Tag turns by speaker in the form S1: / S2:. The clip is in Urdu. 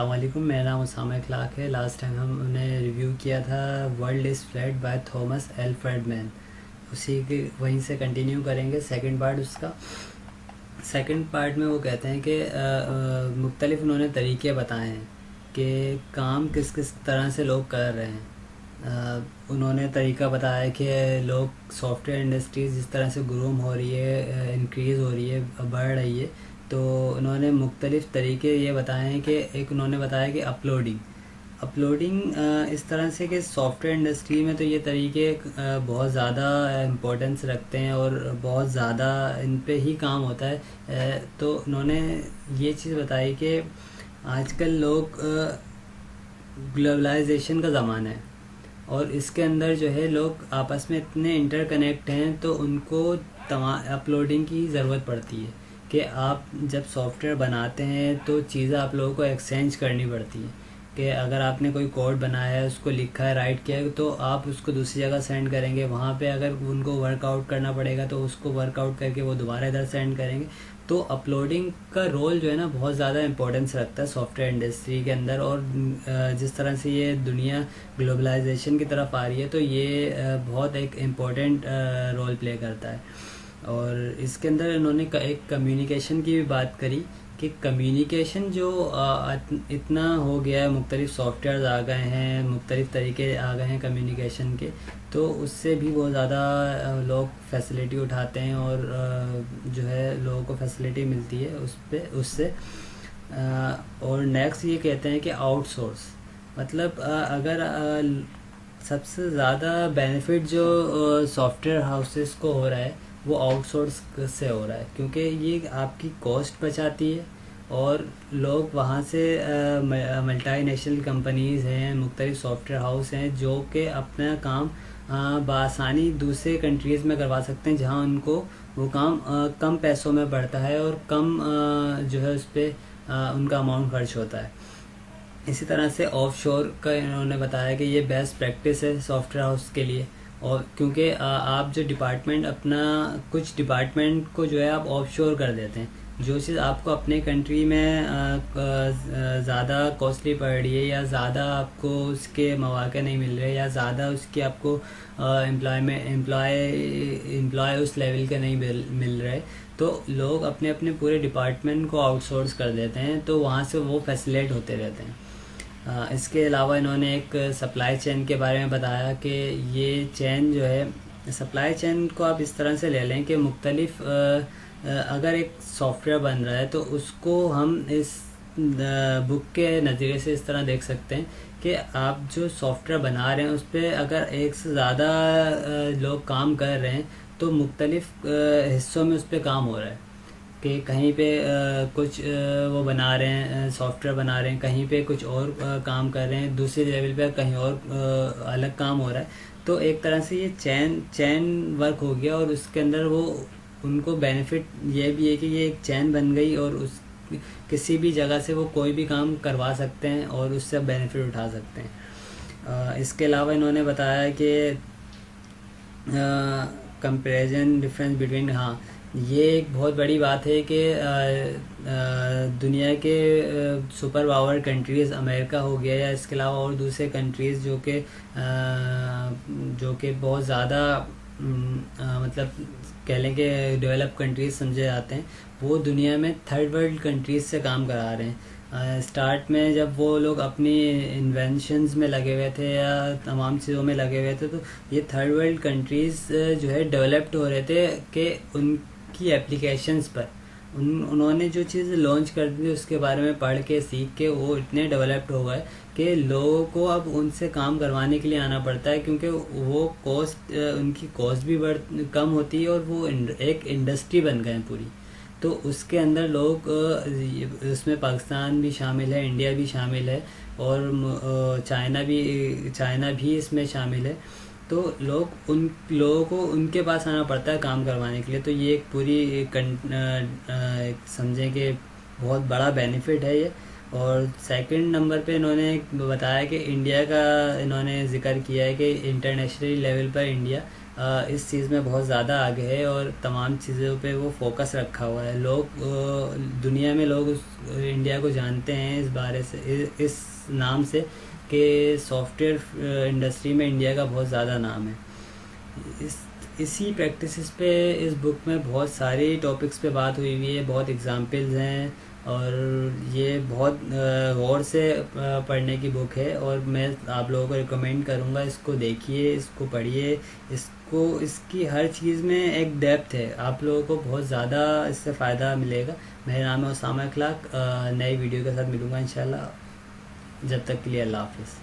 S1: السلام علیکم، میرا نام اسامہ اخلاق ہے۔ لاسٹ ٹائم ہم نے ریویو کیا تھا world is flat by Thomas L Friedman, اسی کے وہیں سے کنٹینیو کریں گے سیکنڈ پارٹ اس کا۔ سیکنڈ پارٹ میں وہ کہتے ہیں کہ مختلف انہوں نے طریقے بتائے ہیں کہ کام کس کس طرح سے لوگ کر رہے ہیں۔ انہوں نے طریقہ بتایا کہ لوگ سافٹ ویئر انڈسٹریز جس طرح سے گروم ہو رہی ہے، انکریز ہو رہی ہے، بڑھ رہی ہے، تو انہوں نے مختلف طریقے یہ بتائے ہیں کہ ایک انہوں نے بتایا کہ اپلوڈنگ اس طرح سے کہ سافٹ ویئر انڈسٹری میں تو یہ طریقے بہت زیادہ امپورٹنس رکھتے ہیں اور بہت زیادہ ان پہ ہی کام ہوتا ہے۔ تو انہوں نے یہ چیز بتائی کہ آج کل لوگ گلوبلائزیشن کا زمانہ ہے اور اس کے اندر جو ہے لوگ آپس میں اتنے انٹر کنیکٹ ہیں، تو ان کو اپلوڈنگ کی ضرورت پڑتی ہے کہ آپ جب سافٹ ویئر بناتے ہیں تو چیزیں آپ لوگوں کو ایکسچینج کرنی پڑتی ہیں کہ اگر آپ نے کوئی کوڈ بنایا ہے، اس کو لکھا ہے، رائٹ کیا ہے، تو آپ اس کو دوسری جگہ سینڈ کریں گے، وہاں پہ اگر ان کو ورک آؤٹ کرنا پڑے گا تو اس کو ورک آؤٹ کر کے وہ دوبارہ ادھر سینڈ کریں گے۔ تو اپلوڈنگ کا رول جو ہے نا بہت زیادہ امپورٹنس رکھتا ہے سافٹ ویئر انڈسٹری کے اندر، اور جس طرح سے یہ دنیا گلوبلائزیشن کی طرف آ رہی ہے تو یہ بہت ایک امپورٹنٹ رول پلے کرتا ہے۔ اور اس کے اندر انہوں نے ایک کمیونیکیشن کی بھی بات کری کہ کمیونیکیشن جو اتنا ہو گیا ہے، مختلف سافٹ ویئرز آ گئے ہیں، مختلف طریقے آ گئے ہیں کمیونیکیشن کے، تو اس سے بھی بہت زیادہ لوگ فیسلٹی اٹھاتے ہیں اور جو ہے لوگوں کو فیسلٹی ملتی ہے اس سے۔ اور نیکسٹ یہ کہتے ہیں کہ آؤٹ سورس، مطلب اگر سب سے زیادہ بینیفٹ جو سافٹ ویئر ہاؤسز کو ہو رہا ہے وہ آؤٹ سورس سے ہو رہا ہے، کیونکہ یہ آپ کی کاسٹ بچاتی ہے اور لوگ وہاں سے ملٹی نیشنل کمپنیز ہیں، مختلف سافٹ ویئر ہاؤس ہیں جو کہ اپنا کام بآسانی دوسرے کنٹریز میں کروا سکتے ہیں، جہاں ان کو وہ کام کم پیسوں میں پڑتا ہے اور کم جو ہے اس پہ ان کا اماؤنٹ خرچ ہوتا ہے۔ اسی طرح سے آف شور کا انہوں نے بتایا کہ یہ بیسٹ پریکٹس ہے سافٹ ویئر ہاؤس کے لیے، اور کیونکہ آپ جو ڈپارٹمنٹ اپنا کچھ ڈپارٹمنٹ کو جو ہے آپ آف شور کر دیتے ہیں، جو چیز آپ کو اپنے کنٹری میں زیادہ کاسٹلی پڑ رہی ہے یا زیادہ آپ کو اس کے مواقع نہیں مل رہے یا زیادہ اس کی آپ کو امپلائی اس لیول کے نہیں مل رہے، تو لوگ اپنے اپنے پورے ڈپارٹمنٹ کو آؤٹ سورس کر دیتے ہیں، تو وہاں سے وہ فیسیلیٹ ہوتے رہتے ہیں۔ اس کے علاوہ انہوں نے ایک سپلائی چین کے بارے میں بتایا کہ یہ چین جو ہے، سپلائی چین کو آپ اس طرح سے لے لیں کہ مختلف اگر ایک سافٹ ویئر بن رہا ہے تو اس کو ہم اس بک کے نظریے سے اس طرح دیکھ سکتے ہیں کہ آپ جو سافٹ ویئر بنا رہے ہیں اس پہ اگر ایک سے زیادہ لوگ کام کر رہے ہیں تو مختلف حصوں میں اس پہ کام ہو رہا ہے، کہ کہیں پہ کچھ وہ بنا رہے ہیں، سافٹ ویئر بنا رہے ہیں، کہیں پہ کچھ اور کام کر رہے ہیں، دوسرے لیول پہ کہیں اور الگ کام ہو رہا ہے، تو ایک طرح سے یہ چین ورک ہو گیا، اور اس کے اندر وہ ان کو بینیفٹ یہ بھی ہے کہ یہ ایک چین بن گئی اور اس کسی بھی جگہ سے وہ کوئی بھی کام کروا سکتے ہیں اور اس سے بینیفٹ اٹھا سکتے ہیں۔ اس کے علاوہ انہوں نے بتایا کہ کمپیریزن ڈفرینس بٹوین، ہاں یہ ایک بہت بڑی بات ہے کہ دنیا کے سپر پاور کنٹریز امریکہ ہو گیا یا اس کے علاوہ اور دوسرے کنٹریز جو کہ بہت زیادہ مطلب کہہ لیں کہ ڈیولپ کنٹریز سمجھے جاتے ہیں، وہ دنیا میں تھرڈ ورلڈ کنٹریز سے کام کرا رہے ہیں۔ اسٹارٹ میں جب وہ لوگ اپنی انوینشنز میں لگے ہوئے تھے یا تمام چیزوں میں لگے ہوئے تھے، تو یہ تھرڈ ورلڈ کنٹریز جو ہے ڈیولپڈ ہو رہے تھے کہ ان کی اپلیکیشنز پر انہوں نے جو چیز لانچ کر دی اس کے بارے میں پڑھ کے سیکھ کے وہ اتنے ڈیولپڈ ہو گئے کہ لوگوں کو اب ان سے کام کروانے کے لیے آنا پڑتا ہے، کیونکہ وہ کاسٹ ان کی کاسٹ بھی کم ہوتی ہے اور وہ ایک انڈسٹری بن گئے ہیں پوری۔ تو اس کے اندر لوگ اس میں پاکستان بھی شامل ہے، انڈیا بھی شامل ہے، اور چائنا بھی اس میں شامل ہے، تو ان لوگوں کو ان کے پاس آنا پڑتا ہے کام کروانے کے لیے۔ تو یہ ایک پوری سمجھیں کہ بہت بڑا بینیفٹ ہے یہ۔ اور سیکنڈ نمبر پہ انہوں نے بتایا کہ انڈیا کا انہوں نے ذکر کیا ہے کہ انٹرنیشنل لیول پر انڈیا اس چیز میں بہت زیادہ آگے ہے اور تمام چیزوں پہ وہ فوکس رکھا ہوا ہے. لوگ دنیا میں لوگ انڈیا کو جانتے ہیں اس بارے سے، اس نام سے کہ سافٹ ویئر انڈسٹری میں انڈیا کا بہت زیادہ نام ہے. اسی پریکٹسز پہ اس بک میں بہت ساری ٹاپکس پہ بات ہوئی ہے، بہت اگزامپلز ہیں، اور یہ بہت غور سے پڑھنے کی بک ہے. اور میں آپ لوگوں کو ریکمینڈ کروں گا اس کو دیکھیے، اس کو پڑھیے. اس کی ہر چیز میں ایک ڈیپتھ ہے، آپ لوگوں کو بہت زیادہ اس سے فائدہ ملے گا. میرا نام ہے اسامہ اخلاق. نئی ویڈیو کے ساتھ ملوں گا انشاءاللہ. جب تک کے لیے اللہ حافظ.